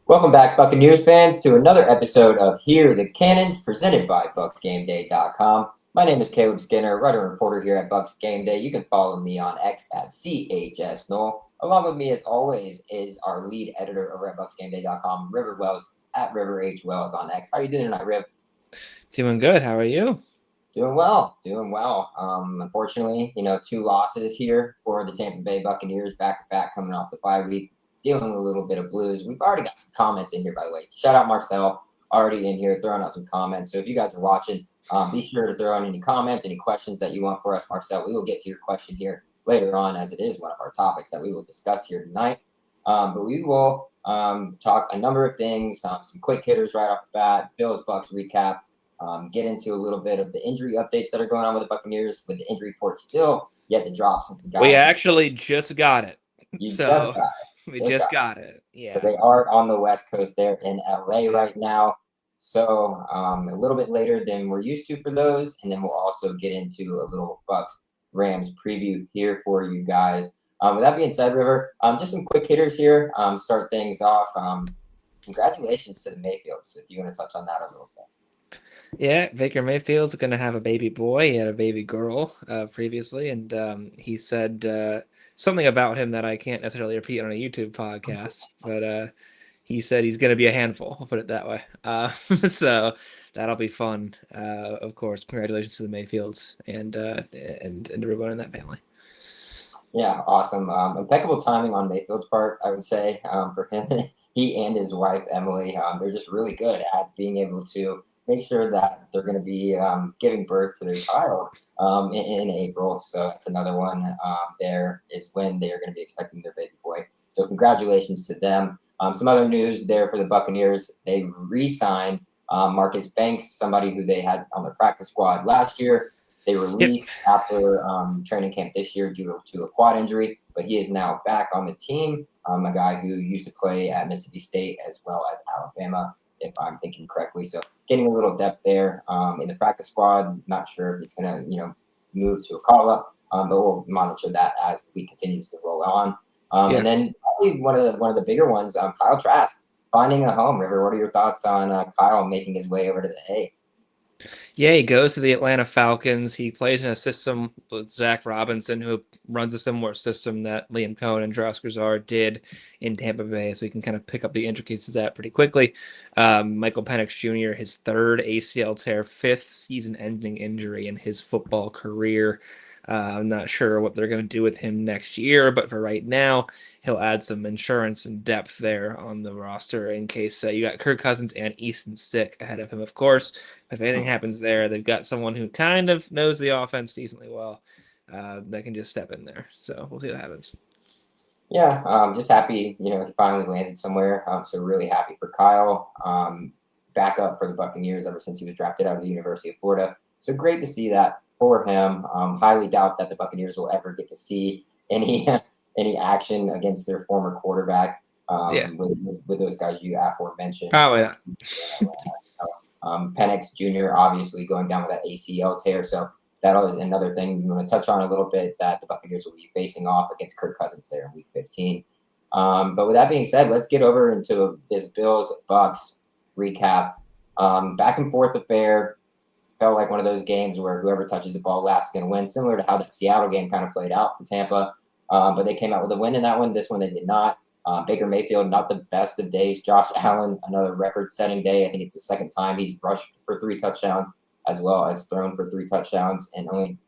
Welcome back, Buccaneers fans, to another episode of Here the Cannons, presented by BucsGameday.com. My name is Caleb Skinner, writer and reporter here at BucsGameday. You can follow me on X at CHSNoel. Along with me, as always, is our lead editor over at BucsGameday.com, River Wells, at River H. Wells on X. How are you doing tonight, Riv? Doing good. How are you? Doing well, doing well. Unfortunately, two losses here for the Tampa Bay Buccaneers, back-to-back coming off the bye week. Dealing with a little bit of blues. We've already got some comments in here, by the way. Shout out Marcel, already in here throwing out some comments. So if you guys are watching, be sure to throw in any comments, any questions that you want for us, Marcel. We will get to your question here later on, as it is one of our topics that we will discuss here tonight. But we will talk a number of things, some quick hitters right off the bat, Bills Bucs recap, get into a little bit of the injury updates that are going on with the Buccaneers, with the injury report still yet to drop since the guys. We actually just got it. Just got it. We just got it. Yeah. So they are on the West Coast there in LA right now. So a little bit later than we're used to for those. And then we'll also get into a little Bucs Rams preview here for you guys. With that being said, River, just some quick hitters here. Start things off. Congratulations to the Mayfields, if you want to touch on that a little bit. Yeah, Baker Mayfield's going to have a baby boy. He had a baby girl previously, and he said something about him that I can't necessarily repeat on a YouTube podcast, but he said he's going to be a handful. I'll put it that way. So that'll be fun. Of course, congratulations to the Mayfields and everyone in that family. Yeah, awesome. Impeccable timing on Mayfield's part, I would say, for him. He and his wife, Emily, they're just really good at being able to make sure that they're going to be giving birth to their child in April. So that's another one. There is when they are going to be expecting their baby boy. So congratulations to them. Some other news there for the Buccaneers. They re-signed Marcus Banks, somebody who they had on their practice squad last year. They released after training camp this year due to a quad injury, but he is now back on the team. A guy who used to play at Mississippi State as well as Alabama, if I'm thinking correctly. So getting a little depth there in the practice squad. Not sure if it's going to, move to a call-up, but we'll monitor that as the week continues to roll on. And then probably one of the bigger ones, Kyle Trask finding a home. River, what are your thoughts on Kyle making his way over to the A? Yeah, he goes to the Atlanta Falcons. He plays in a system with Zach Robinson, who runs a similar system that Liam Cohen and Josh Grzar did in Tampa Bay, so he can kind of pick up the intricacies of that pretty quickly. Michael Penix Jr., his third ACL tear, fifth season-ending injury in his football career. I'm not sure what they're going to do with him next year, but for right now, he'll add some insurance and depth there on the roster in case you got Kirk Cousins and Easton Stick ahead of him, of course. If anything happens there, they've got someone who kind of knows the offense decently well that can just step in there. So we'll see what happens. Yeah, just happy, he finally landed somewhere. So really happy for Kyle. Backup for the Buccaneers ever since he was drafted out of the University of Florida. So great to see that for him. Highly doubt that the Buccaneers will ever get to see any action against their former quarterback with those guys you aforementioned. Probably not. Penix Jr. obviously going down with that ACL tear. So that is another thing you want to touch on a little bit that the Buccaneers will be facing off against Kirk Cousins there in Week 15. But with that being said, let's get over into this Bills-Bucs recap. Back and forth affair. Felt like one of those games where whoever touches the ball last is going to win, similar to how that Seattle game kind of played out for Tampa. But they came out with a win in that one. This one they did not. Baker Mayfield, not the best of days. Josh Allen, another record-setting day. I think it's the second time he's rushed for 3 touchdowns as well as thrown for 3 touchdowns. And only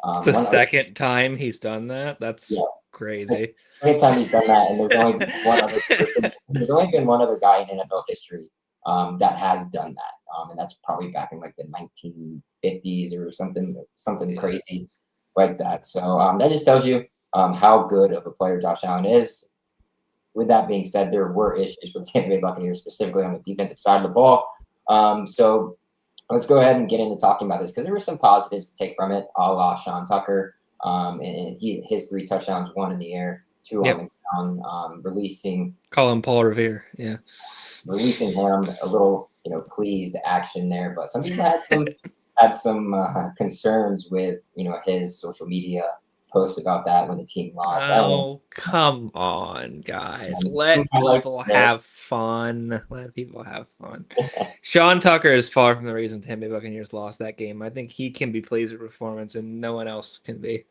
it's the second time he's done that? That's crazy. Second time he's done that, and there's only been one other person. There's only been one other guy in NFL history that has done that. And that's probably back in like the 1950s or something crazy like that. So that just tells you how good of a player Josh Allen is. With that being said, there were issues with the Tampa Bay Buccaneers, specifically on the defensive side of the ball. So let's go ahead and get into talking about this because there were some positives to take from it, a la Sean Tucker. And his 3 touchdowns, 1 in the air, 2 on the ground, releasing. Call him Paul Revere, releasing him a little, pleased action there. But some people had some concerns with, his social media post about that when the team lost. I don't know. Oh, come on, guys. Some Let people highlights there. have fun. Let people have fun. Sean Tucker is far from the reason the Tampa Bay Buccaneers lost that game. I think he can be pleased with performance, and no one else can be.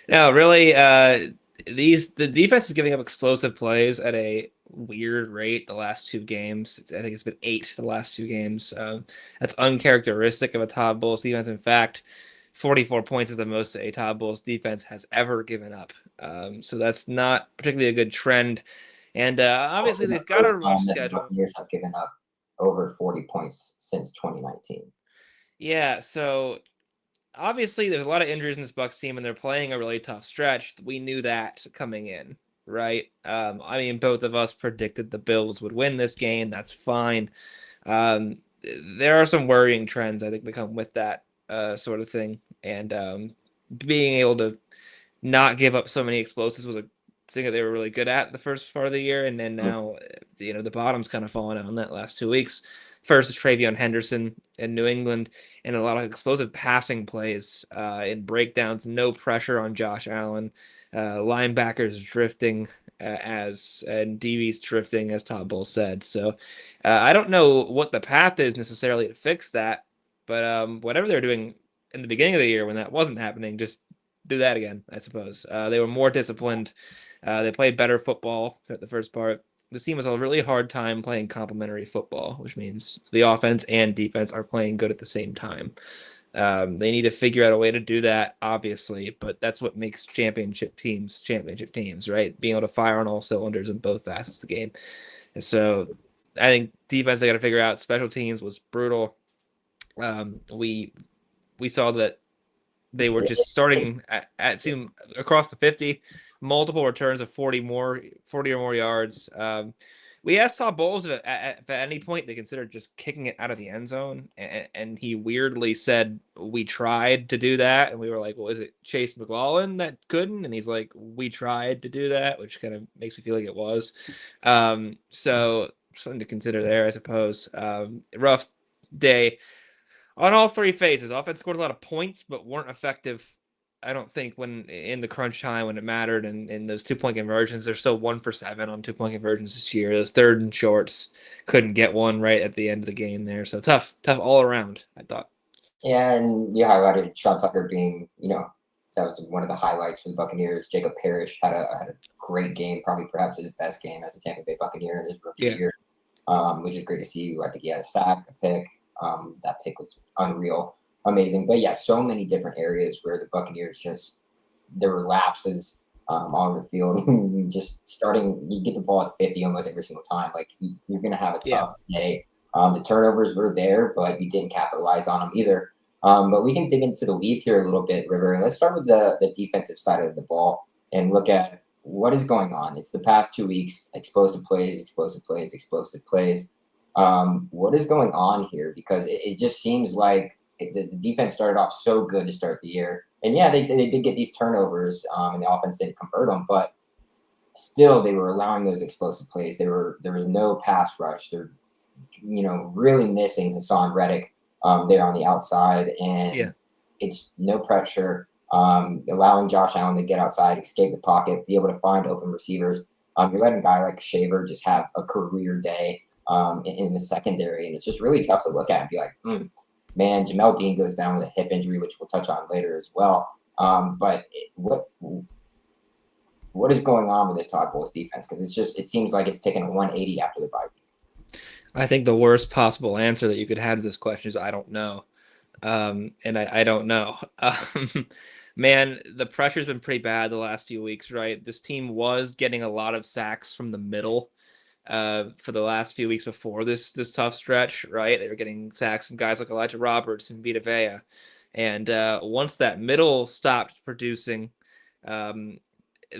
No, really, the defense is giving up explosive plays at a weird rate the last two games. I think it's been 8 the last two games. That's uncharacteristic of a Todd Bowles defense. In fact, 44 points is the most a Todd Bowles defense has ever given up. So that's not particularly a good trend. And obviously, Also, the they've got a first rough time that the schedule. Buccaneers have given up over 40 points since 2019. Yeah, so obviously there's a lot of injuries in this Bucs team, and they're playing a really tough stretch. We knew that coming in, right? I mean, both of us predicted the Bills would win this game. That's fine. Um, there are some worrying trends I think that come with that sort of thing, and being able to not give up so many explosives was a thing that they were really good at the first part of the year, and then now the bottom's kind of fallen out in that last 2 weeks. First, Travion Henderson in New England, and a lot of explosive passing plays and breakdowns. No pressure on Josh Allen. Linebackers drifting and DBs drifting, as Todd Bowles said. So I don't know what the path is necessarily to fix that, but whatever they're doing in the beginning of the year when that wasn't happening, just do that again, I suppose. They were more disciplined. They played better football at the first part. This team has a really hard time playing complementary football, which means the offense and defense are playing good at the same time. They need to figure out a way to do that, obviously, but that's what makes championship teams, right? Being able to fire on all cylinders in both facets of the game. And so I think defense they got to figure out. Special teams was brutal. We saw that they were just starting at seem across the 50, multiple returns of 40 or more yards. We asked Todd Bowles if at any point they considered just kicking it out of the end zone, and he weirdly said we tried to do that, and we were like, well, is it Chase McLaughlin that couldn't? And he's like, we tried to do that, which kind of makes me feel like it was. So something to consider there, I suppose. Rough day on all three phases. Offense scored a lot of points, but weren't effective. I don't think when in the crunch time when it mattered, and in those 2-point conversions, they're still 1 for 7 on 2-point conversions this year. Those third and shorts couldn't get one right at the end of the game there. So tough all around, I thought. Yeah, and you highlighted Sean Tucker being, that was one of the highlights for the Buccaneers. Jacob Parrish had a great game, probably perhaps his best game as a Tampa Bay Buccaneer in his rookie Yeah. year, which is great to see. I think he had a sack, a pick. That pick was unreal, amazing. But yeah, so many different areas where the Buccaneers there were lapses on the field. Just starting, you get the ball at 50 almost every single time. Like you're going to have a tough day. The turnovers were there, but you didn't capitalize on them either. But we can dig into the weeds here a little bit, River. And let's start with the defensive side of the ball and look at what is going on. It's the past 2 weeks, explosive plays, explosive plays, explosive plays. What is going on here? Because it just seems like the defense started off so good to start the year. And yeah, they did get these turnovers, and the offense didn't convert them, but still they were allowing those explosive plays. There was no pass rush. They're really missing Haason Reddick there on the outside, and it's no pressure. Allowing Josh Allen to get outside, escape the pocket, be able to find open receivers. You're letting a guy like Shaver just have a career day in the secondary, and it's just really tough to look at and be like, man, Jamel Dean goes down with a hip injury, which we'll touch on later as well. But what is going on with this Todd Bowles defense? Because it seems like it's taken a 180 after the bye week. I think the worst possible answer that you could have to this question is I don't know. And I don't know. Man, the pressure's been pretty bad the last few weeks, right? This team was getting a lot of sacks from the middle for the last few weeks before this tough stretch, right? They were getting sacks from guys like Elijah Roberts and Vita Vea. And once that middle stopped producing, the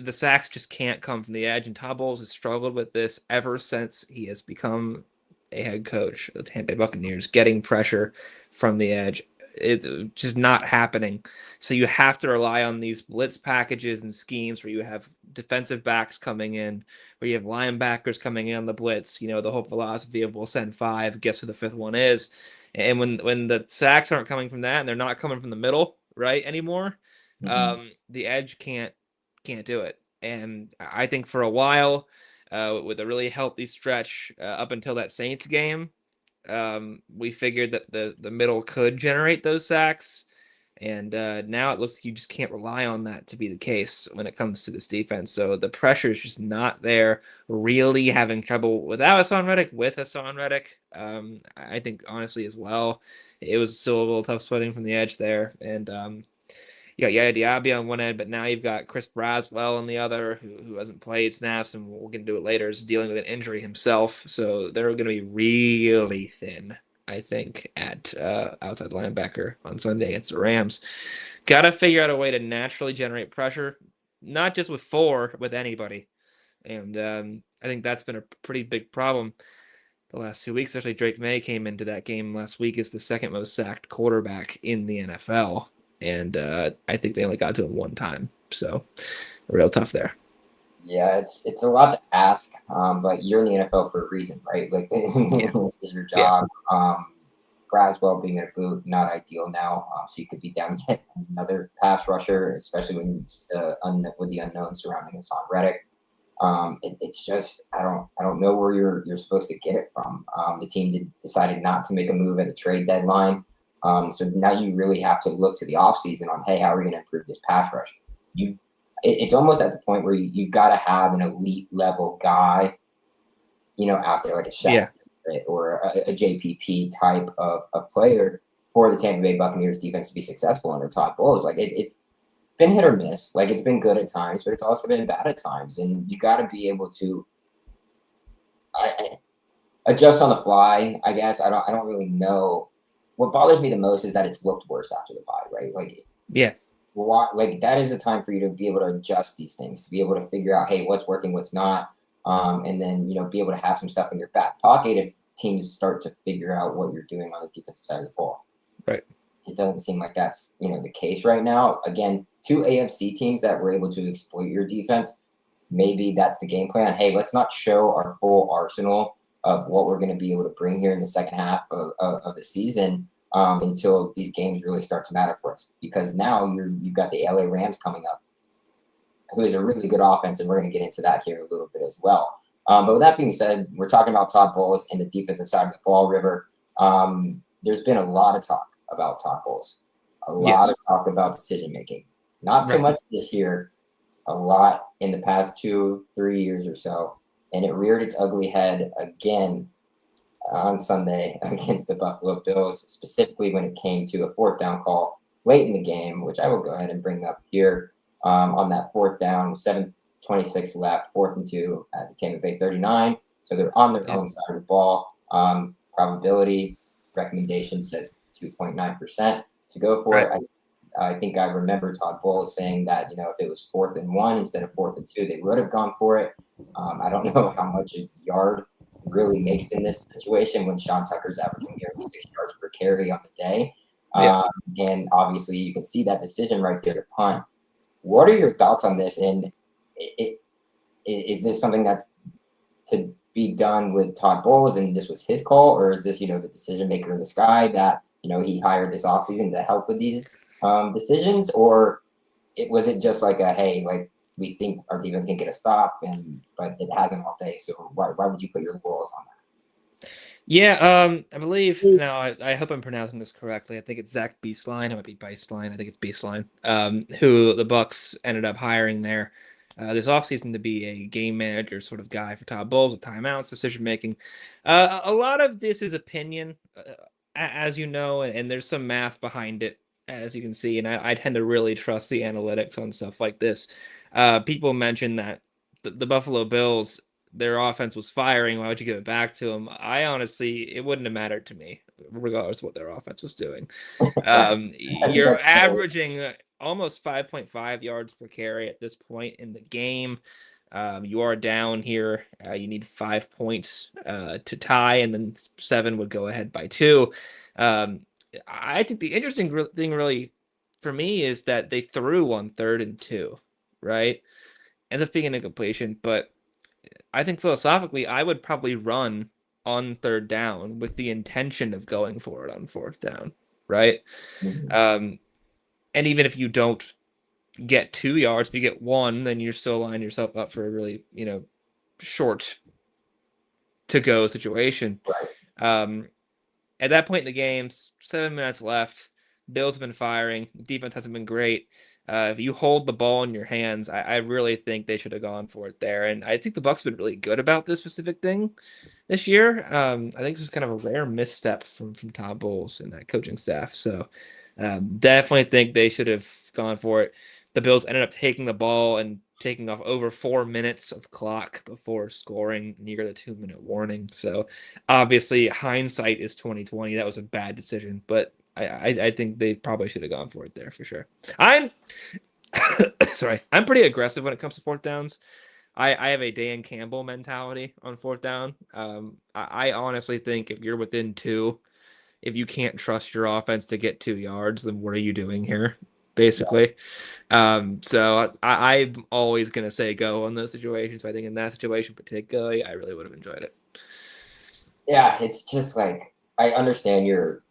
sacks just can't come from the edge. And Todd Bowles has struggled with this ever since he has become a head coach of the Tampa Bay Buccaneers, getting pressure from the edge. It's just not happening. So you have to rely on these blitz packages and schemes where you have defensive backs coming in, where you have linebackers coming in on the blitz. The whole philosophy of we'll send 5, guess who the 5th one is. And when the sacks aren't coming from that and they're not coming from the middle, right, anymore, The edge can't do it. And I think for a while, with a really healthy stretch up until that Saints game, we figured that the middle could generate those sacks. And now it looks like you just can't rely on that to be the case when it comes to this defense. So the pressure is just not there. Really having trouble without Haason Reddick, with Haason Reddick. I think honestly as well, it was still a little tough sweating from the edge there. And you got Yaya Diaby on one end, but now you've got Chris Braswell on the other, who hasn't played snaps, and we're going to do it later, is dealing with an injury himself. So they're going to be really thin, I think, at outside linebacker on Sunday against the Rams. Got to figure out a way to naturally generate pressure, not just with four, with anybody. And I think that's been a pretty big problem the last 2 weeks. Especially Drake May came into that game last week as the second most sacked quarterback in the NFL. And I think they only got to him one time. So real tough there. Yeah, it's a lot to ask, but you're in the NFL for a reason, right? Like this is your job. Braswell being a boot, not ideal now. So you could be down yet another pass rusher, especially when with the unknown surrounding us on Reddick. It's just I don't know where you're supposed to get it from. The team decided not to make a move at the trade deadline. So now you really have to look to the offseason on, hey, how are we going to improve this pass rush? It's almost at the point where you've got to have an elite level guy, out there like a Shaq or a JPP type of player for the Tampa Bay Buccaneers defense to be successful under Todd Bowles. Like it's been hit or miss. Like it's been good at times, but it's also been bad at times, and you got to be able to adjust on the fly. I guess I don't really know. What bothers me the most is that it's looked worse after the bye, right? Like that is a time for you to be able to adjust these things, to be able to figure out, hey, what's working, what's not, and then be able to have some stuff in your back pocket if teams start to figure out what you're doing on the defensive side of the ball. Right. It doesn't seem like that's the case right now. Again, two AFC teams that were able to exploit your defense. Maybe that's the game plan. Hey, let's not show our full arsenal of what we're going to be able to bring here in the second half of the season until these games really start to matter for us. Because now you've got the LA Rams coming up, who is a really good offense, and we're going to get into that here a little bit as well. But with that being said, we're talking about Todd Bowles and the defensive side of the ball, River. There's been a lot of talk about Todd Bowles, a lot of talk about decision making. Not so much this year, a lot in the past 2-3 years or so, and it reared its ugly head again on Sunday against the Buffalo Bills, specifically when it came to a fourth down call late in the game, which I will go ahead and bring up here on that fourth down, 7:26 left, 4th and 2 at the Tampa Bay 39. So they're on their own side of the ball. Probability recommendation says 2.9% to go for it. I think I remember Todd Bowles saying that, if it was 4th and 1 instead of 4th and 2, they would have gone for it. I don't know how much a yard really makes in this situation when Sean Tucker's averaging nearly 6 yards per carry on the day. And obviously you can see that decision right there to punt. What are your thoughts on this? And is this something that's to be done with Todd Bowles and this was his call, or is this, the decision maker in the sky that, he hired this offseason to help with these decisions, or was it just like hey, like we think our defense can get a stop, but it hasn't all day, so why would you put your laurels on that? Yeah, I believe now. I hope I'm pronouncing this correctly. I think it's Zach Beastline. It might be Beistline. I think it's Beastline. Who the Bucs ended up hiring there this offseason to be a game manager sort of guy for Todd Bowles with timeouts, decision making. A lot of this is opinion, as you know, and there's some math behind it, as you can see. And I tend to really trust the analytics on stuff like this. People mention that the Buffalo Bills, their offense was firing. Why would you give it back to them? I honestly, it wouldn't have mattered to me, regardless of what their offense was doing. You're averaging almost 5.5 yards per carry at this point in the game. You are down here. You need 5 points to tie, and then 7 would go ahead by 2. I think the interesting thing really for me is that they threw on 3rd and 2, right? Ends up being an incompletion, but I think philosophically, I would probably run on 3rd down with the intention of going for it on 4th down, right? Mm-hmm. And even if you don't get 2 yards. If you get 1, then you're still lining yourself up for a really, short to go situation. Right. Um, at that point in the game, 7 minutes left. Bills have been firing. Defense hasn't been great. If you hold the ball in your hands, I really think they should have gone for it there. And I think the Bucs have been really good about this specific thing this year. I think this is kind of a rare misstep from Todd Bowles and that coaching staff. So definitely think they should have gone for it. The Bills ended up taking the ball and taking off over 4 minutes of clock before scoring near the 2-minute warning. So obviously hindsight is 2020. That was a bad decision, but I think they probably should have gone for it there for sure. I'm sorry. I'm pretty aggressive when it comes to fourth downs. I have a Dan Campbell mentality on fourth down. I honestly think if you're within 2, if you can't trust your offense to get 2 yards, then what are you doing here? Basically. So I'm always going to say go on those situations. So I think in that situation particularly, I really would have enjoyed it. Yeah, it's just like I understand you're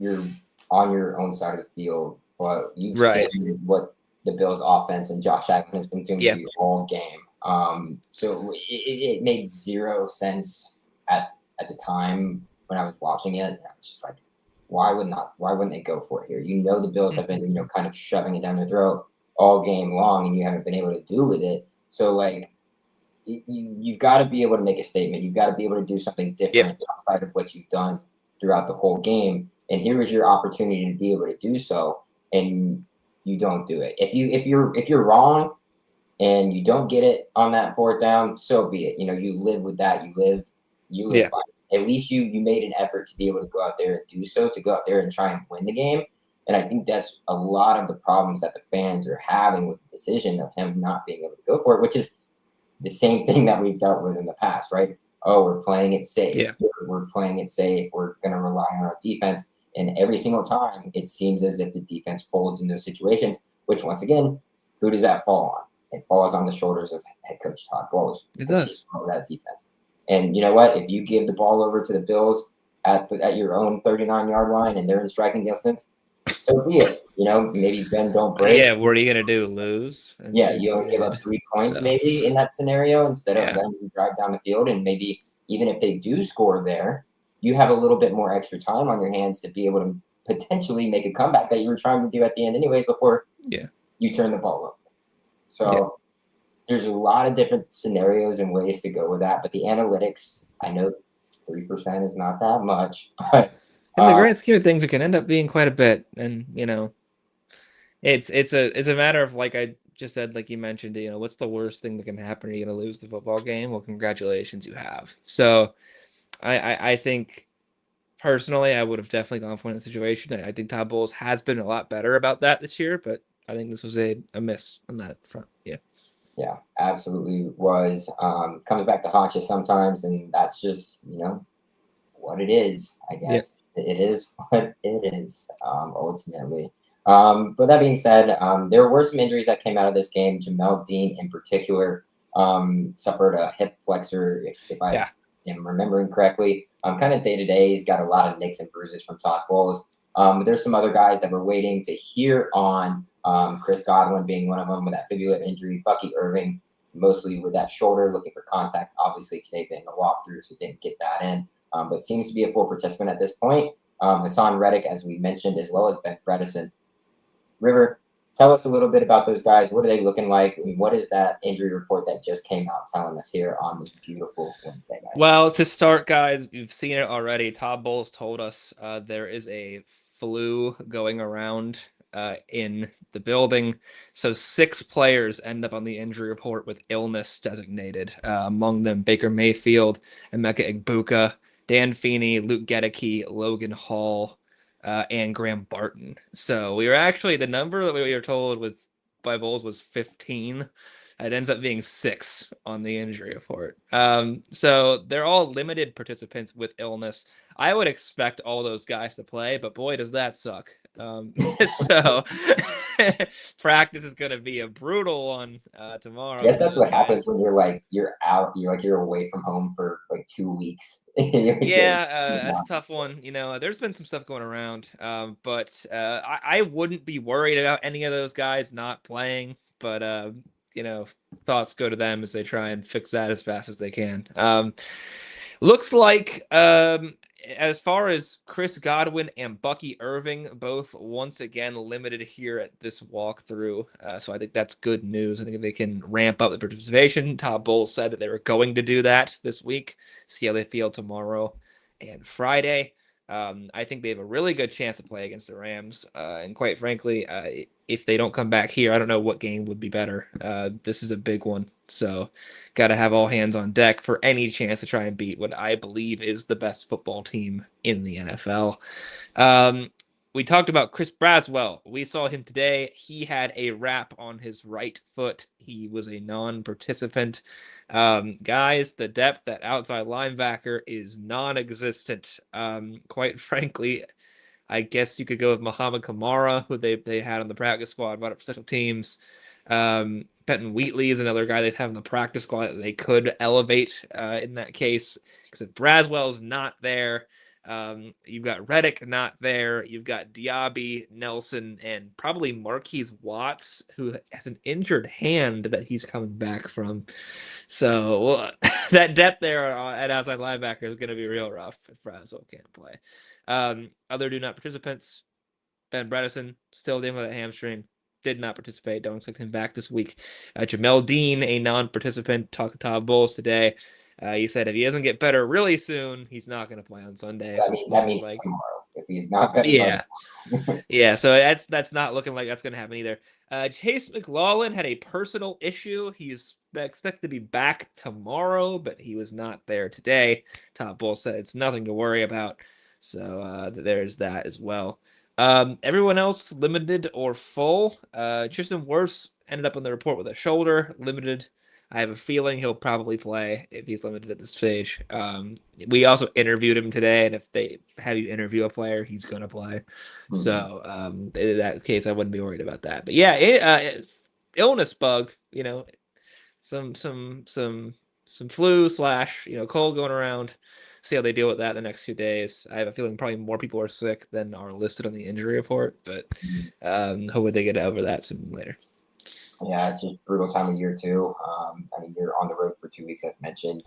on your own side of the field, but you've Right. seen what the Bills' offense and Josh Allen has been doing to you all game. So it made zero sense at the time when I was watching it. I was just like, why wouldn't they go for it here? You know the Bills have been, kind of shoving it down their throat all game long, and you haven't been able to do with it. So like you've got to be able to make a statement. You've got to be able to do something different outside of what you've done throughout the whole game. And here is your opportunity to be able to do so, and you don't do it. If you're wrong and you don't get it on that fourth down, so be it. You live with that. You live by it. At least you made an effort to be able to go out there and do so, to go out there and try and win the game. And I think that's a lot of the problems that the fans are having with the decision of him not being able to go for it, which is the same thing that we've dealt with in the past, right? Oh, we're playing it safe. Yeah. We're playing it safe. We're going to rely on our defense. And every single time, it seems as if the defense folds in those situations, which once again, who does that fall on? It falls on the shoulders of head coach Todd Bowles. It does. That defense. And you know what? If you give the ball over to the Bills at your own 39-yard line and they're in striking distance, so be it. Maybe bend don't break. Yeah, what are you gonna do? Lose? And you only give up 3 points maybe in that scenario instead of letting them drive down the field. And maybe even if they do score there, you have a little bit more extra time on your hands to be able to potentially make a comeback that you were trying to do at the end anyways before you turn the ball over. So there's a lot of different scenarios and ways to go with that. But the analytics, I know 3% is not that much, but in the grand scheme of things, it can end up being quite a bit. And it's a matter of, like I just said, like you mentioned, what's the worst thing that can happen? Are you going to lose the football game? Well, congratulations, you have. So I think personally, I would have definitely gone for it in the situation. I think Todd Bowles has been a lot better about that this year, but I think this was a miss on that front. Yeah, absolutely was. Comes back to haunt you sometimes, and that's just, what it is, I guess. It is what it is, ultimately. But that being said, there were some injuries that came out of this game. Jamel Dean, in particular, suffered a hip flexor, if I am remembering correctly. Kind of day to day, he's got a lot of nicks and bruises from Todd Bowles. There's some other guys that we're waiting to hear on. Chris Godwin being one of them with that fibular injury. Bucky Irving, mostly with that shoulder, looking for contact. Obviously, today being a walkthrough, so didn't get that in. But seems to be a full participant at this point. Haason Reddick, as we mentioned, as well as bredeson. River, tell us a little bit about those guys. What are they looking like? And what is that injury report that just came out telling us here on this beautiful Wednesday night? Well, to start, guys, you've seen it already. Todd Bowles told us there is a flu going around in the building. So 6 players end up on the injury report with illness designated. Among them, Baker Mayfield, Emeka Egbuka, Dan Feeney, Luke Gedeke, Logan Hall, and Graham Barton. So we were actually, the number that we were told by Bowles was 15. It ends up being 6 on the injury report. So they're all limited participants with illness. I would expect all those guys to play, but boy, does that suck. So practice is going to be a brutal one tomorrow. I guess that's what happens when you're out. You're away from home for like 2 weeks. That's a tough one. There's been some stuff going around, but I wouldn't be worried about any of those guys not playing but thoughts go to them as they try and fix that as fast as they can. Looks like as far as Chris Godwin and Bucky Irving, both once again limited here at this walkthrough. So I think that's good news. I think they can ramp up the participation. Todd Bowles said that they were going to do that this week. See how they feel tomorrow and Friday. I think they have a really good chance to play against the Rams. And quite frankly, if they don't come back here, I don't know what game would be better. This is a big one. So got to have all hands on deck for any chance to try and beat what I believe is the best football team in the NFL. We talked about Chris Braswell. We saw him today. He had a wrap on his right foot. He was a non-participant. Guys, the depth at outside linebacker is non-existent. Quite frankly, I guess you could go with Muhammad Kamara, who they had on the practice squad, brought up special teams. Benton Wheatley is another guy they have in the practice squad that they could elevate in that case. Because if Braswell's not there, you've got Reddick not there. You've got Diaby, Nelson, and probably Marquise Watts, who has an injured hand that he's coming back from. So that depth there at outside linebacker is going to be real rough if Braswell can't play. Other do not participants. Ben Bredeson still dealing with a hamstring. Did not participate. Don't expect him back this week. Jamel Dean, a non-participant, talked to Todd Bowles today. He said if he doesn't get better really soon, he's not going to play on Sunday. That means tomorrow. If he's not better, yeah. So that's not looking like that's going to happen either. Chase McLaughlin had a personal issue. He's expected to be back tomorrow, but he was not there today. Todd Bowles said it's nothing to worry about. So there's that as well. Everyone else limited or full. Tristan Wirfs ended up on the report with a shoulder, limited. I have a feeling he'll probably play if he's limited at this stage. We also interviewed him today, and if they have you interview a player, he's going to play. Mm-hmm. So in that case, I wouldn't be worried about that. But yeah, illness bug. Some flu / cold going around. See how they deal with that in the next few days. I have a feeling probably more people are sick than are listed on the injury report, but hopefully they get over that sooner than later. Yeah, it's just a brutal time of year too. You're on the road for 2 weeks as mentioned,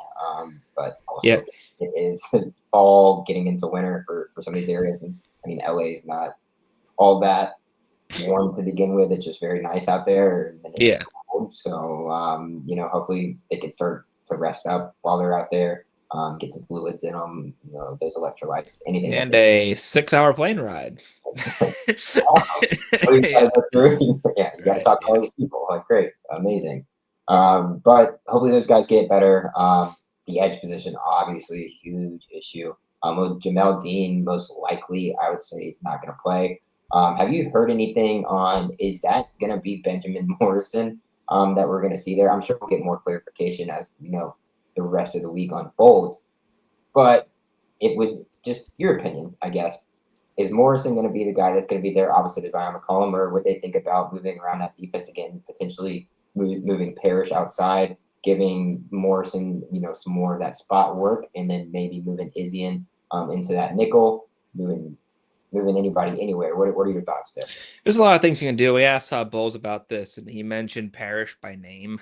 but also it is fall getting into winter for some of these areas. And LA is not all that warm to begin with. It's just very nice out there. And it's cold. So, hopefully they can start to rest up while they're out there. Get some fluids in them, those electrolytes, anything. And a 6-hour plane ride. Awesome. Yeah, you got to talk to all these people. Like, great, amazing. But hopefully those guys get better. The edge position, obviously, a huge issue. With Jamel Dean, most likely, I would say he's not going to play. Have you heard anything on, is that going to be Benjamin Morrison that we're going to see there? I'm sure we'll get more clarification as, the rest of the week unfolds, but it would just your opinion, I guess. Is Morrison going to be the guy that's going to be there opposite of Zion McCollum, or would they think about moving around that defense again, potentially moving Parrish outside, giving Morrison, some more of that spot work, and then maybe moving Izzy into that nickel, moving anybody anywhere? What are your thoughts there? There's a lot of things you can do. We asked Todd Bowles about this, and he mentioned Parrish by name.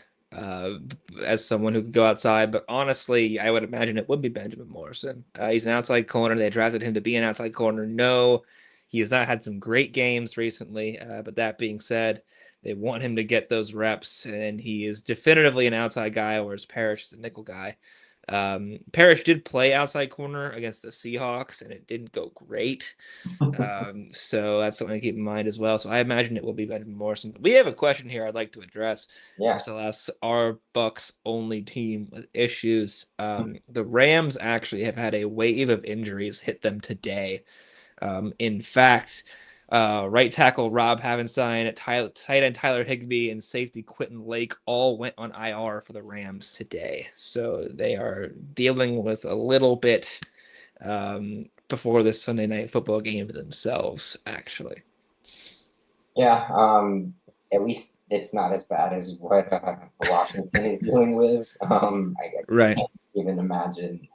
As someone who could go outside, but honestly, I would imagine it would be Benjamin Morrison. He's an outside corner. They drafted him to be an outside corner. No, he has not had some great games recently, but that being said, they want him to get those reps, and he is definitively an outside guy, whereas Parrish is a nickel guy. Parrish did play outside corner against the Seahawks, and it didn't go great. So that's something to keep in mind as well. So I imagine it will be Benjamin Morrison. But we have a question here I'd like to address. Marcel asks, are Bucs only team with issues? The Rams actually have had a wave of injuries hit them today. In fact, right tackle Rob Havenstein, tight end Tyler Higbee, and safety Quentin Lake all went on IR for the Rams today. So they are dealing with a little bit before this Sunday night football game themselves, actually. Yeah, at least it's not as bad as what Washington is dealing with. I can't even imagine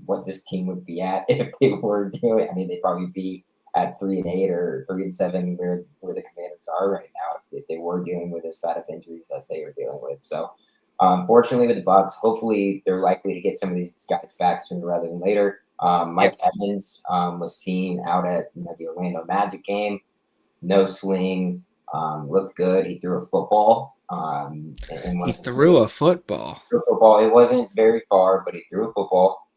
what this team would be at if they were doing. They'd probably be at 3-8 or 3-7 where the Commanders are right now if they were dealing with as bad of injuries as they are dealing with. So fortunately with the Bucs, hopefully they're likely to get some of these guys back sooner rather than later. Mike Evans was seen out at the Orlando Magic game, no sling, looked good. He threw a football. And He threw a football. Threw a football. It wasn't very far, but he threw a football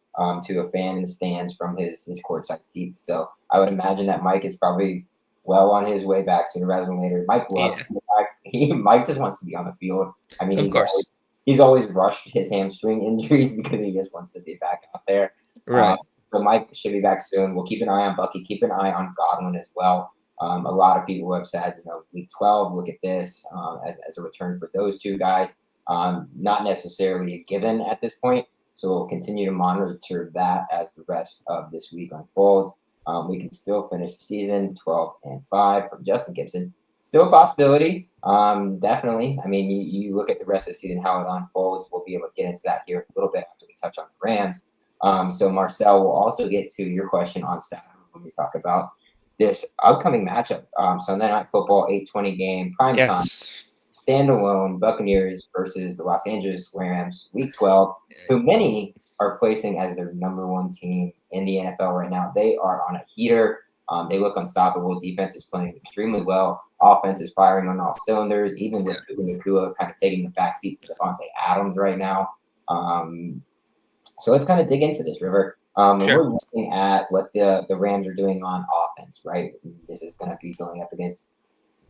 to a fan in the stands from his courtside seats. So I would imagine that Mike is probably well on his way back sooner rather than later. Mike loves to be back. Mike just wants to be on the field. I mean, of course. He's always rushed his hamstring injuries because he just wants to be back out there. Right. So Mike should be back soon. We'll keep an eye on Bucky. Keep an eye on Godwin as well. A lot of people have said, week 12, look at this as a return for those two guys. Not necessarily a given at this point. So we'll continue to monitor that as the rest of this week unfolds. We can still finish the season 12-5 from Justin Gibson. Still a possibility, definitely. I mean, you look at the rest of the season, how it unfolds. We'll be able to get into that here a little bit after we touch on the Rams. So Marcel will also get to your question on Saturday when we talk about this upcoming matchup. Sunday Night Football, 8:20 game, prime time, standalone Buccaneers versus the Los Angeles Rams, Week 12, who many are placing as their number one team in the NFL right now. They are on a heater. They look unstoppable. Defense is playing extremely well. Offense is firing on all cylinders, even with Puka Nacua kind of taking the backseat to Devontae Adams right now. So let's kind of dig into this, River. We're looking at what the Rams are doing on offense, right? This is going to be going up against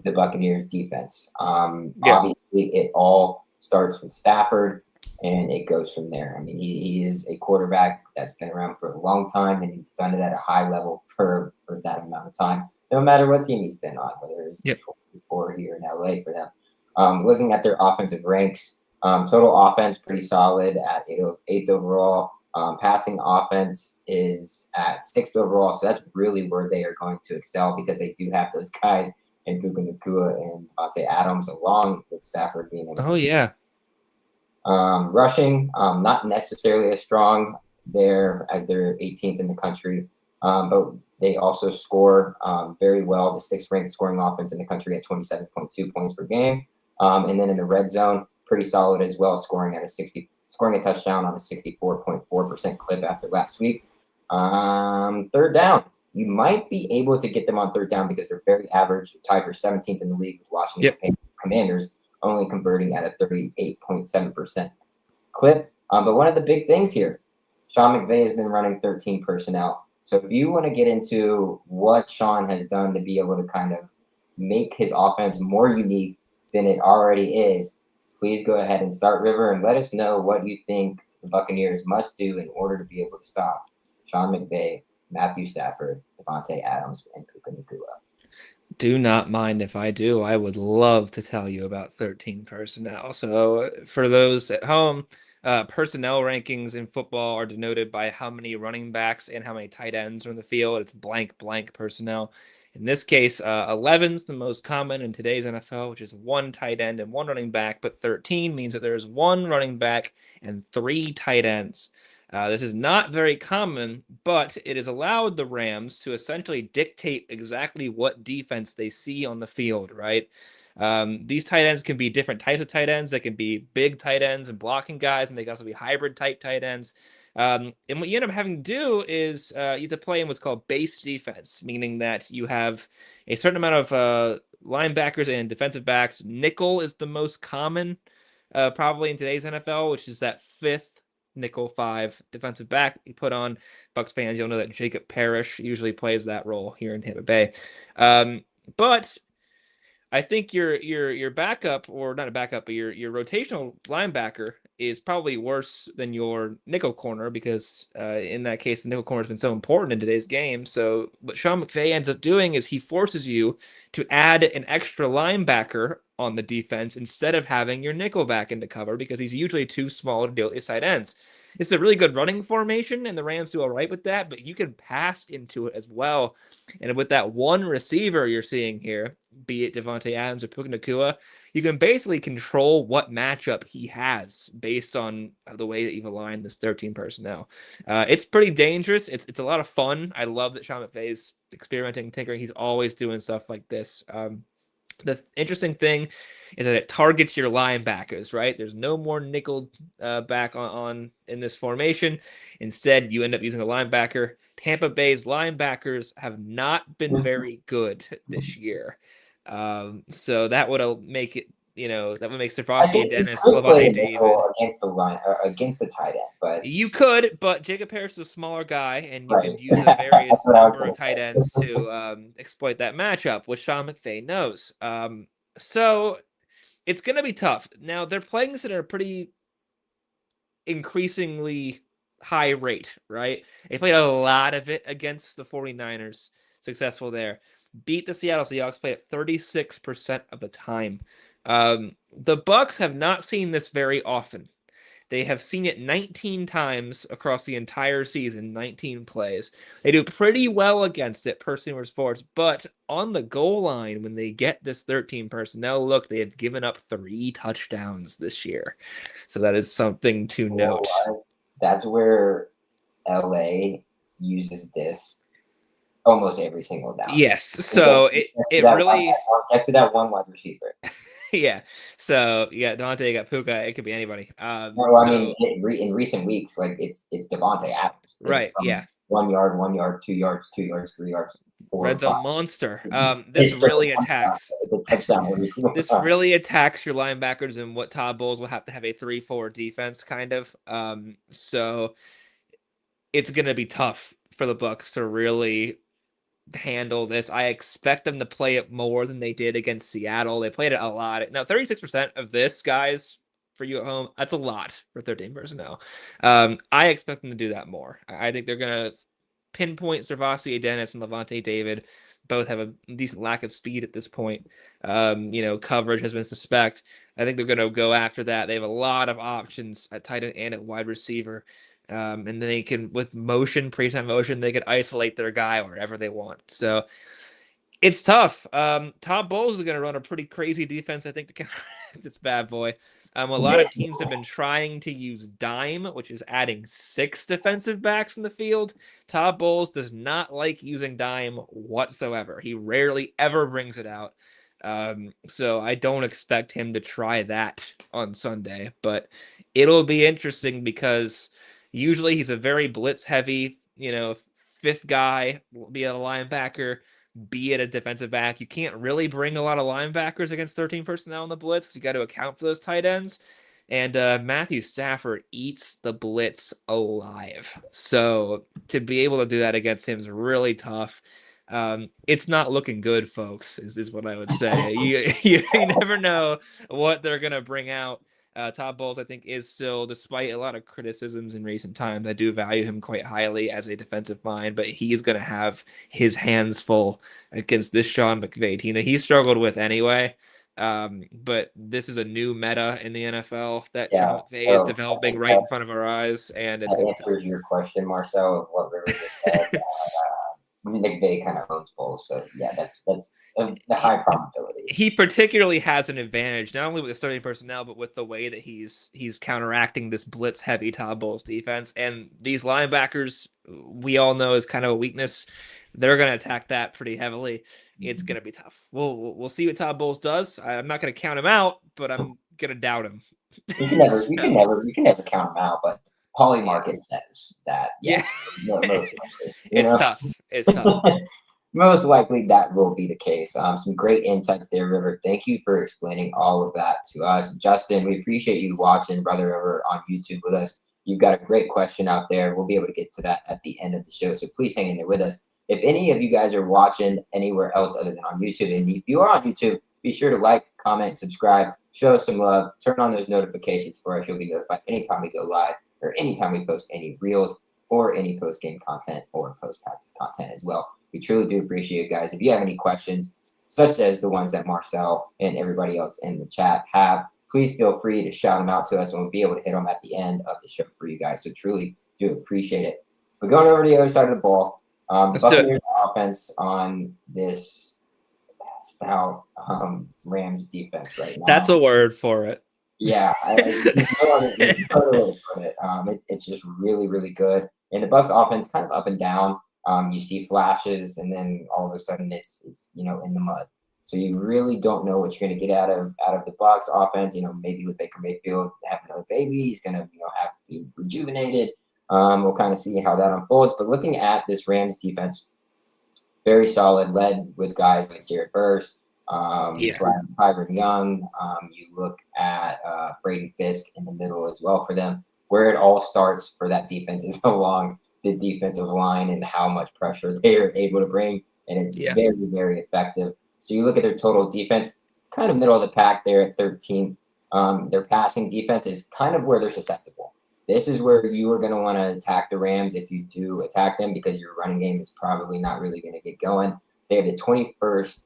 the Buccaneers defense. Obviously, it all starts with Stafford, and it goes from there. I mean, he is a quarterback that's been around for a long time, and he's done it at a high level for that amount of time, no matter what team he's been on, whether it's before here in LA for them. Looking at their offensive ranks, total offense pretty solid at 8th overall. Passing offense is at 6th overall, so that's really where they are going to excel because they do have those guys and Puka Nacua and Devontae Adams along with Stafford being able to. Rushing, not necessarily as strong there as they're 18th in the country, but they also score very well. The 6th ranked scoring offense in the country at 27.2 points per game. And then in the red zone, pretty solid as well, scoring a touchdown on a 64.4% clip after last week. Third down. You might be able to get them on third down because they're very average, tied for 17th in the league with Washington Commanders, only converting at a 38.7% clip. But one of the big things here, Sean McVay has been running 13 personnel. So if you want to get into what Sean has done to be able to kind of make his offense more unique than it already is, please go ahead and start, River, and let us know what you think the Buccaneers must do in order to be able to stop Sean McVay, Matthew Stafford, Devontae Adams, and Puka Nacua. Do not mind if I do. I would love to tell you about 13 personnel. So for those at home, personnel rankings in football are denoted by how many running backs and how many tight ends are in the field. It's blank personnel. In this case, 11 is the most common in today's NFL, which is 1 tight end and 1 running back, but 13 means that there's 1 running back and 3 tight ends. This is not very common, but it has allowed the Rams to essentially dictate exactly what defense they see on the field, right? These tight ends can be different types of tight ends. They can be big tight ends and blocking guys, and they can also be hybrid type tight ends. And what you end up having to do is you have to play in what's called base defense, meaning that you have a certain amount of linebackers and defensive backs. Nickel is the most common probably in today's NFL, which is that 5th nickel 5 defensive back you put on. Bucs fans, you'll know that Jacob Parrish usually plays that role here in Tampa Bay. But I think your backup, or not a backup, but your rotational linebacker is probably worse than your nickel corner because in that case, the nickel corner has been so important in today's game. So what Sean McVay ends up doing is he forces you to add an extra linebacker on the defense instead of having your nickel back into cover because he's usually too small to deal with his tight ends. It's a really good running formation, and the Rams do all right with that, but you can pass into it as well. And with that one receiver you're seeing here, be it Devontae Adams or Puka Nacua, you can basically control what matchup he has based on the way that you've aligned this 13 personnel. It's pretty dangerous. It's a lot of fun. I love that Sean McVay's experimenting, tinkering. He's always doing stuff like this. The interesting thing is that it targets your linebackers, right? There's no more nickel back on in this formation. Instead, you end up using a linebacker. Tampa Bay's linebackers have not been very good this year. So that would make it, that would make I Servatier think you Dennis, could play Levante David. against the line or against the tight end, but you could, but Jacob Harris is a smaller guy, and you can use a various number of tight ends to exploit that matchup, which Sean McVay knows. So it's going to be tough. Now, they're playing this at a pretty increasingly high rate, right? They played a lot of it against the 49ers, successful there. Beat the Seattle Seahawks, played at 36% of the time. The Bucs have not seen this very often. They have seen it 19 times across the entire season, 19 plays. They do pretty well against it per Steamer Sports, but on the goal line, when they get this 13 personnel look, they have given up 3 touchdowns this year. So that is something to note. That's where LA uses this almost every single down. Yes. So it really... Guess who that one wide receiver? Yeah. So yeah, Devontae, you got Puka. It could be anybody. No, I mean, in recent weeks, like it's Devontae Adams. Right. Yeah. 1 yard, 1 yard, 2 yards, 2 yards, 3 yards. Red zone monster. This really attacks. It's a touchdown every single This time. really attacks your linebackers and what Todd Bowles will have to have a 3-4 defense kind of. So it's gonna be tough for the Bucs to really handle this. I expect them to play it more than they did against Seattle. They played it a lot. Now, 36% of this, guys, for you at home, that's a lot for 13 personnel. I expect them to do that more. I think they're going to pinpoint Servatier Dennis and Levante David. Both have a decent lack of speed at this point. Coverage has been suspect. I think they're going to go after that. They have a lot of options at tight end and at wide receiver. And then they can, with motion, pre-time motion, they could isolate their guy wherever they want. So it's tough. Todd Bowles is going to run a pretty crazy defense, I think, to counter this bad boy. A lot of teams have been trying to use dime, which is adding 6 defensive backs in the field. Todd Bowles does not like using dime whatsoever. He rarely ever brings it out. So I don't expect him to try that on Sunday, but it'll be interesting because usually he's a very blitz heavy, 5th guy, be it a linebacker, be it a defensive back. You can't really bring a lot of linebackers against 13 personnel in the blitz because you got to account for those tight ends. And Matthew Stafford eats the blitz alive. So to be able to do that against him is really tough. It's not looking good, folks, is what I would say. You never know what they're going to bring out. Todd Bowles, I think, is still, despite a lot of criticisms in recent times, I do value him quite highly as a defensive mind, but he's going to have his hands full against this Sean McVay team that he struggled with anyway. But this is a new meta in the NFL that Sean McVay is developing right in front of our eyes, and it's answers your question, Marcel, of what River just said. McVay kind of owns both, so yeah, that's the high probability. He particularly has an advantage not only with the starting personnel, but with the way that he's counteracting this blitz heavy Todd Bowles defense. And these linebackers, we all know, is kind of a weakness. They're going to attack that pretty heavily. It's going to be tough. We'll see what Todd Bowles does. I'm not going to count him out, but I'm going to doubt him. You can never count him out, but Paulie Market says that. Yeah. Most likely, it's tough. It's tough. Most likely that will be the case. Some great insights there, River. Thank you for explaining all of that to us. Justin, we appreciate you watching Brother River on YouTube with us. You've got a great question out there. We'll be able to get to that at the end of the show, so please hang in there with us. If any of you guys are watching anywhere else other than on YouTube, and if you are on YouTube, be sure to like, comment, subscribe, show us some love, turn on those notifications for us. You'll be notified anytime we go live or anytime we post any reels or any post-game content or post-practice content as well. We truly do appreciate it, guys. If you have any questions, such as the ones that Marcel and everybody else in the chat have, please feel free to shout them out to us, and we'll be able to hit them at the end of the show for you guys. So truly do appreciate it. But going over to the other side of the ball, Buccaneers offense on this stout Rams defense right That's now. a word for it. Yeah, there's no other way to put it. It's just really, really good. And the Bucs offense kind of up and down. You see flashes, and then all of a sudden it's in the mud. So you really don't know what you're going to get out of the Bucs offense. Maybe with Baker Mayfield having another baby, he's going to have to be rejuvenated. We'll kind of see how that unfolds. But looking at this Rams defense, very solid, led with guys like Jared Verse, Yeah. Byron Young. You look at Braden Fisk in the middle as well for them. Where it all starts for that defense is along the defensive line and how much pressure they are able to bring, and it's Yeah. very, very effective. So you look at their total defense, kind of middle of the pack there at 13th. Their passing defense is kind of where they're susceptible. This is where you are going to want to attack the Rams if you do attack them, because your running game is probably not really going to get going. They have the 21st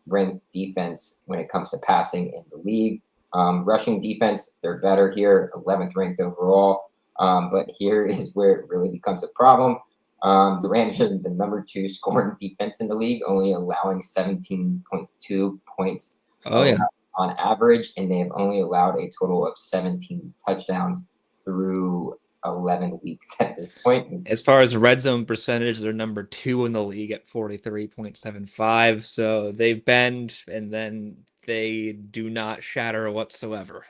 ranked defense when it comes to passing in the league. Rushing defense, they're better here, 11th ranked overall. But here is where it really becomes a problem. The Rams are the number 2 scoring defense in the league, only allowing 17.2 points Oh yeah. on average, and they have only allowed a total of 17 touchdowns through 11 weeks at this point. As far as red zone percentage, they're number 2 in the league at 43.75. So they bend and then they do not shatter whatsoever.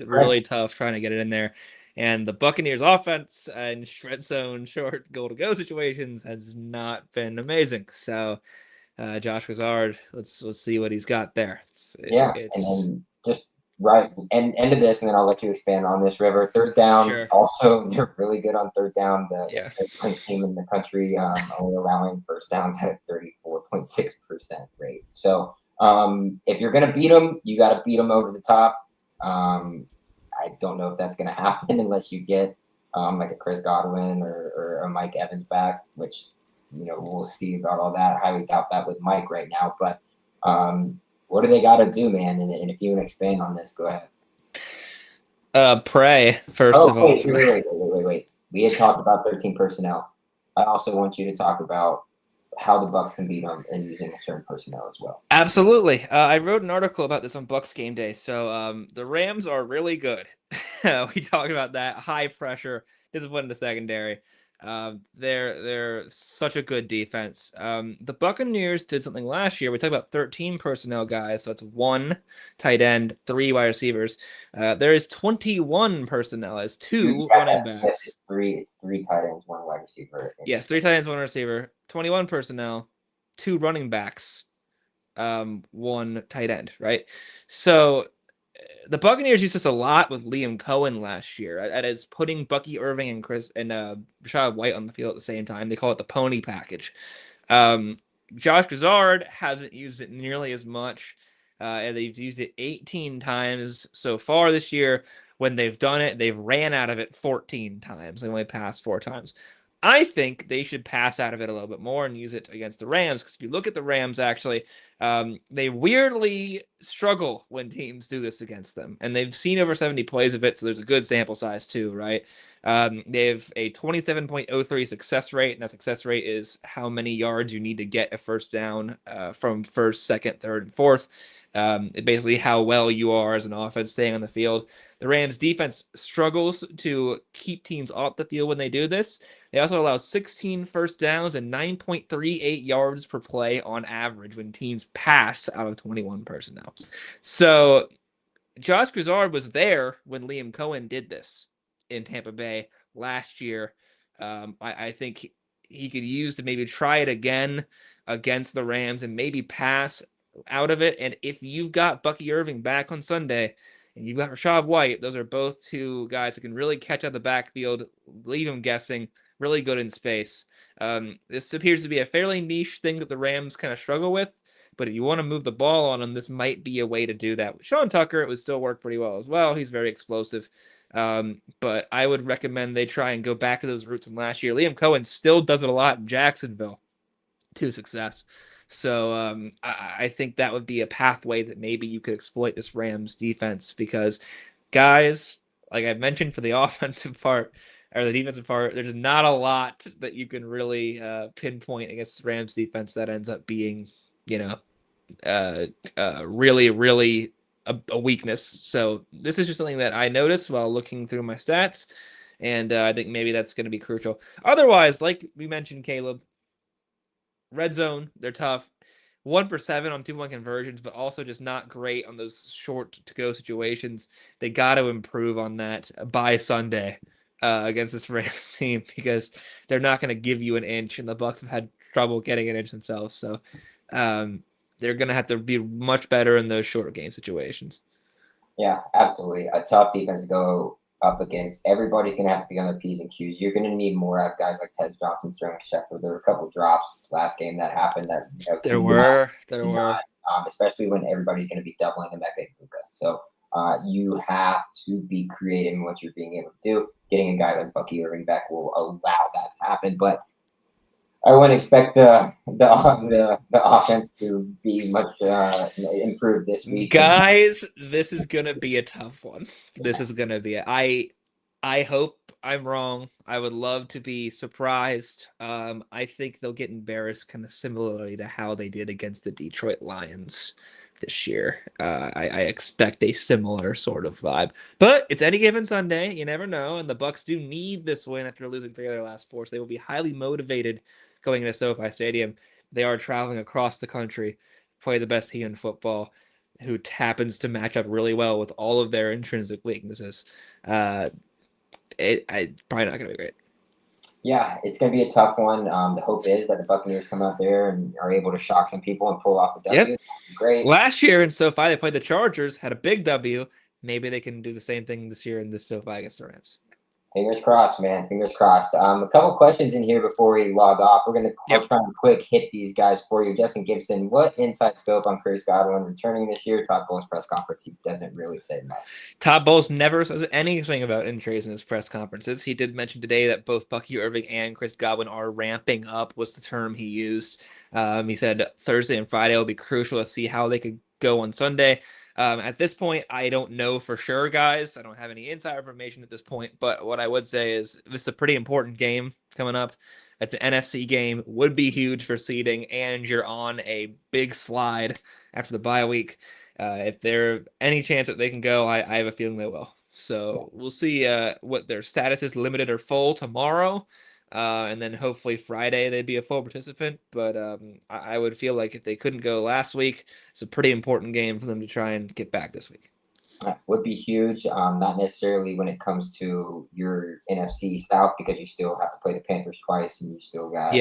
Really tough trying to get it in there. And the Buccaneers offense and red zone short goal to go situations has not been amazing. So Josh Gazard, let's see what he's got there. And then just right end of this, and then I'll let you expand on this. River, third down. Sure. Also, they're really good on third down. The Yeah. third team in the country, only allowing first downs at a 34.6% rate. So if you're gonna beat them, you got to beat them over the top. I don't know if that's gonna happen unless you get like a Chris Godwin or a Mike Evans back, which we'll see about all that. I highly doubt that with Mike right now, but what do they got to do, man? And if you want to expand on this, go ahead. Pray first of all. Wait. We had talked about 13 personnel. I also want you to talk about how the Bucs can beat them and using a certain personnel as well. Absolutely. I wrote an article about this on BucsGameday. So the Rams are really good. We talked about that high pressure, discipline in the secondary. They're such a good defense. The Buccaneers did something last year. We talked about 13 personnel guys, so it's 1 tight end, 3 wide receivers. There is 21 personnel as 2 running backs. Yes, it's three tight ends, 1 wide receiver. Yes, 3 tight ends, 1 receiver. 21 personnel, 2 running backs, 1 tight end. Right, so the Buccaneers used this a lot with Liam Cohen last year. That is putting Bucky, Irving, and Rachaad White on the field at the same time. They call it the pony package. Josh Gazard hasn't used it nearly as much, and they've used it 18 times so far this year. When they've done it, they've ran out of it 14 times. They only passed 4 times. I think they should pass out of it a little bit more and use it against the Rams, because if you look at the Rams, actually, they weirdly struggle when teams do this against them. And they've seen over 70 plays of it, so there's a good sample size too, right? They have a 27.03 success rate, and that success rate is how many yards you need to get a first down from first, second, third, and fourth. Basically how well you are as an offense staying on the field. The Rams defense struggles to keep teams off the field when they do this. They also allow 16 first downs and 9.38 yards per play on average when teams pass out of 21 personnel. So Josh Gazard was there when Liam Cohen did this in Tampa Bay last year. I think he could use to maybe try it again against the Rams and maybe pass out of it. And if you've got Bucky Irving back on Sunday and you've got Rachaad White, those are both 2 guys who can really catch out the backfield, leave them guessing, really good in space. This appears to be a fairly niche thing that the Rams kind of struggle with, but if you want to move the ball on them, this might be a way to do that. With Sean Tucker, it would still work pretty well as well. He's very explosive. But I would recommend they try and go back to those roots from last year. Liam Cohen still does it a lot in Jacksonville to success. So I think that would be a pathway that maybe you could exploit this Rams defense, because guys, like I mentioned, for the offensive part or the defensive part, there's not a lot that you can really pinpoint against the Rams defense that ends up being, really, really a weakness. So this is just something that I noticed while looking through my stats, and I think maybe that's going to be crucial. Otherwise, like we mentioned, Caleb, red zone, they're tough. 1 for 7 on 2-point conversions, but also just not great on those short to go situations. They got to improve on that by Sunday against this Rams team, because they're not going to give you an inch, and the Bucs have had trouble getting an inch themselves. So they're going to have to be much better in those short game situations. Yeah, absolutely. A tough defense to go up against. Everybody's going to have to be on their P's and Q's. You're going to need more out of guys like Ted Johnson, Sterling Shepard. There were a couple drops last game that happened that There were. especially when everybody's going to be doubling them back at Luka. So you have to be creative in what you're being able to do. Getting a guy like Bucky Irving back will allow that to happen, but I wouldn't expect the offense to be much improved this week. Guys, this is gonna be a tough one. This is gonna be. I hope I'm wrong. I would love to be surprised. I think they'll get embarrassed, kind of similarly to how they did against the Detroit Lions this year. I expect a similar sort of vibe, but it's any given Sunday. You never know, and the Bucs do need this win after losing 3 of their last 4, so they will be highly motivated going into SoFi Stadium. They are traveling across the country, play the best team in football, who happens to match up really well with all of their intrinsic weaknesses. Probably not going to be great. Yeah, it's going to be a tough one. The hope is that the Buccaneers come out there and are able to shock some people and pull off a W. Yep. Great. Last year in SoFi, they played the Chargers, had a big W. Maybe they can do the same thing this year in this SoFi against the Rams. Fingers crossed, man. Fingers crossed. A couple questions in here before we log off. We're going to try and quick hit these guys for you. Justin Gibson, what inside scope on Chris Godwin returning this year? Todd Bowles press conference. He doesn't really say much. Todd Bowles never says anything about injuries in his press conferences. He did mention today that both Bucky Irving and Chris Godwin are ramping up, was the term he used. He said Thursday and Friday will be crucial to see how they could go on Sunday. At this point, I don't know for sure, guys. I don't have any inside information at this point, but what I would say is this is a pretty important game coming up. It's an NFC game, would be huge for seeding, and you're on a big slide after the bye week. If there any chance that they can go, I have a feeling they will. So we'll see what their status is, limited or full, tomorrow. And then hopefully Friday they'd be a full participant. But I would feel like if they couldn't go last week, it's a pretty important game for them to try and get back this week. Would be huge, not necessarily when it comes to your NFC South, because you still have to play the Panthers twice and you still got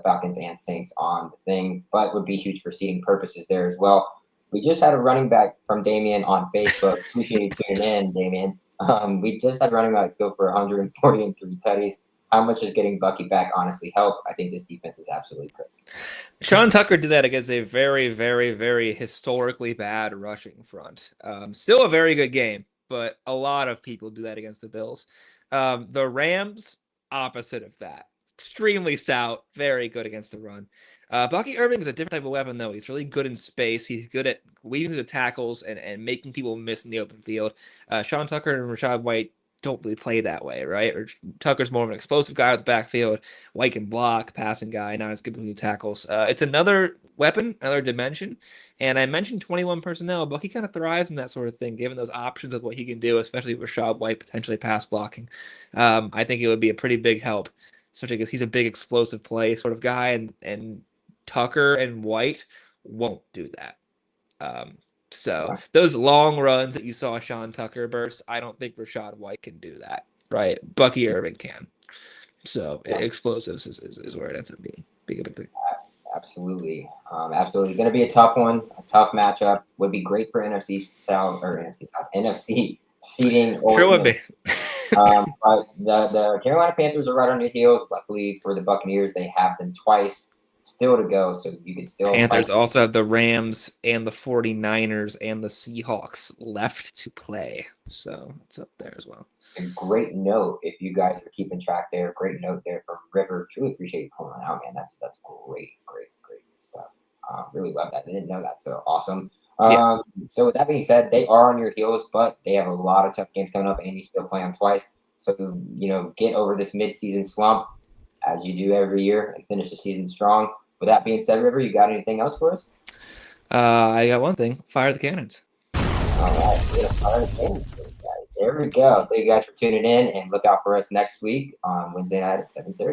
Falcons and Saints on the thing, but would be huge for seeding purposes there as well. We just had a running back from Damien on Facebook. Appreciate you tuning in, Damien. We just had running back go for 140 and 3 tutties. How much is getting Bucky back honestly help? I think this defense is absolutely perfect. Sean Tucker did that against a very, very, very historically bad rushing front. Still a very good game, but a lot of people do that against the Bills. The Rams, opposite of that. Extremely stout, very good against the run. Bucky Irving is a different type of weapon, though. He's really good in space. He's good at weaving through the tackles and making people miss in the open field. Sean Tucker and Rachaad White don't really play that way, right? Or Tucker's more of an explosive guy with the backfield. White can block, passing guy, not as good with the tackles. It's another weapon, another dimension. And I mentioned 21 personnel. Bucky kind of thrives in that sort of thing, given those options of what he can do, especially with Rachaad White potentially pass blocking. I think it would be a pretty big help, especially because he's a big explosive play sort of guy, and Tucker and White won't do that. So those long runs that you saw Sean Tucker burst, I don't think Rachaad White can do that, right? Bucky Irving can. So explosives is where it ends up being a big thing. Absolutely. Absolutely. Going to be a tough one, a tough matchup. Would be great for NFC seeding. Sure would be. But the Carolina Panthers are right on their heels. Luckily for the Buccaneers, they have them twice still to go, so you could still. Panthers also have the Rams and the 49ers and the Seahawks left to play, so it's up there as well. A great note if you guys are keeping track there. Great note there from River. Truly appreciate you pulling that out, man. That's great stuff. Really love that. I didn't know that, so awesome. So with that being said, they are on your heels, but they have a lot of tough games coming up, and you still play them twice. So get over this mid-season slump, as you do every year, and finish the season strong. With that being said, River, you got anything else for us? I got one thing: fire the cannons. All right, we're gonna fire the cannons for you guys. There we go. Thank you guys for tuning in, and look out for us next week on Wednesday night at 7:30.